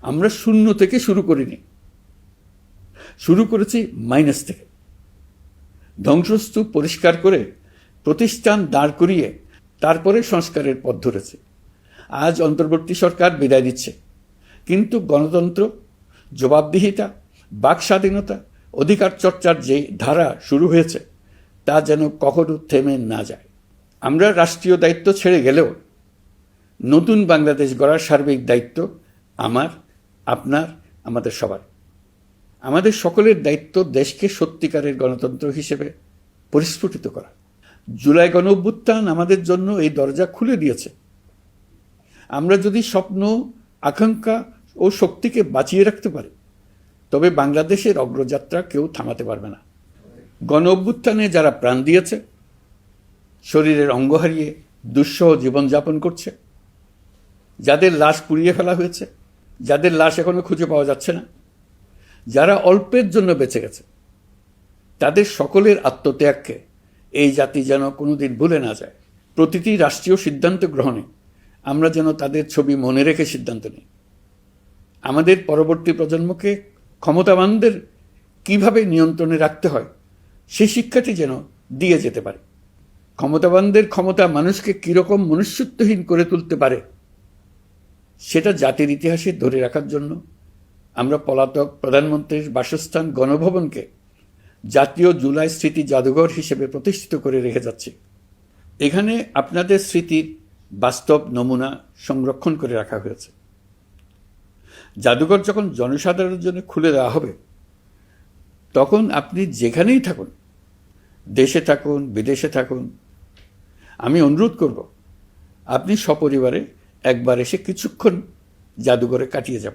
আমরা শূন্য থেকে শুরু করিনি, শুরু করেছি মাইনাস থেকে। ধ্বংসস্তূপ পরিষ্কার করে প্রতিষ্ঠান দাঁড় করিয়ে তারপরে সংস্কারের পথ ধরেছে। আজ অন্তর্বর্তী সরকার বিদায় দিচ্ছে, কিন্তু গণতন্ত্র, জবাবদিহিতা, বাক স্বাধীনতা, অধিকার চর্চার যে ধারা শুরু হয়েছে তা যেন কখনো থেমে না যায়। আমরা রাষ্ট্রীয় দায়িত্ব ছেড়ে গেলেও নতুন বাংলাদেশ গড়ার সার্বিক দায়িত্ব আমার, আপনার, আমাদের সবার। আমাদের সকলের দায়িত্ব দেশকে সত্যিকারের গণতন্ত্র হিসেবে পরিস্ফুটিত করা। জুলাই গণঅভ্যুত্থান আমাদের জন্য এই দরজা খুলে দিয়েছে। আমরা যদি স্বপ্ন, আকাঙ্ক্ষা ও শক্তিকে বাঁচিয়ে রাখতে পারি, তবে বাংলাদেশের অগ্রযাত্রা কেউ থামাতে পারবে না। গণঅভ্যুত্থানে যারা প্রাণ দিয়েছে, শরীরের অঙ্গ হারিয়ে দুঃসহ জীবনযাপন করছে, যাদের লাশ পুড়িয়ে ফেলা হয়েছে, যাদের লাশ এখনো খুঁজে পাওয়া যাচ্ছে না, যারা অল্পের জন্য বেঁচে গেছে, তাদের সকলের আত্মত্যাগকে এই জাতি যেন কোনোদিন ভুলে না যায়। প্রতিটি রাষ্ট্রীয় সিদ্ধান্ত গ্রহণে আমরা যেন তাদের ছবি মনে রেখে সিদ্ধান্ত নিই। আমাদের পরবর্তী প্রজন্মকে ক্ষমতাবানদের কিভাবে নিয়ন্ত্রণে রাখতে হয় সেই শিক্ষাটি যেন দিয়ে যেতে পারে। ক্ষমতাবানদের ক্ষমতা মানুষকে কীরকম মনুষ্যত্বহীন করে তুলতে পারে সেটা জাতির ইতিহাসে ধরে রাখার জন্য আমরা পলাতক প্রধানমন্ত্রীর বাসস্থান গণভবনকে জাতীয় জুলাই স্মৃতি জাদুঘর হিসেবে প্রতিষ্ঠিত করে রেখে যাচ্ছি। এখানে আপনাদের স্মৃতির বাস্তব নমুনা সংরক্ষণ করে রাখা হয়েছে। জাদুঘর যখন জনসাধারণের জন্য খুলে দেওয়া হবে, তখন আপনি যেখানেই থাকুন, দেশে থাকুন, বিদেশে থাকুন, আমি অনুরোধ করব আপনি সপরিবারে একবার এসে কিছুক্ষণ জাদুঘরে কাটিয়ে যাবেন।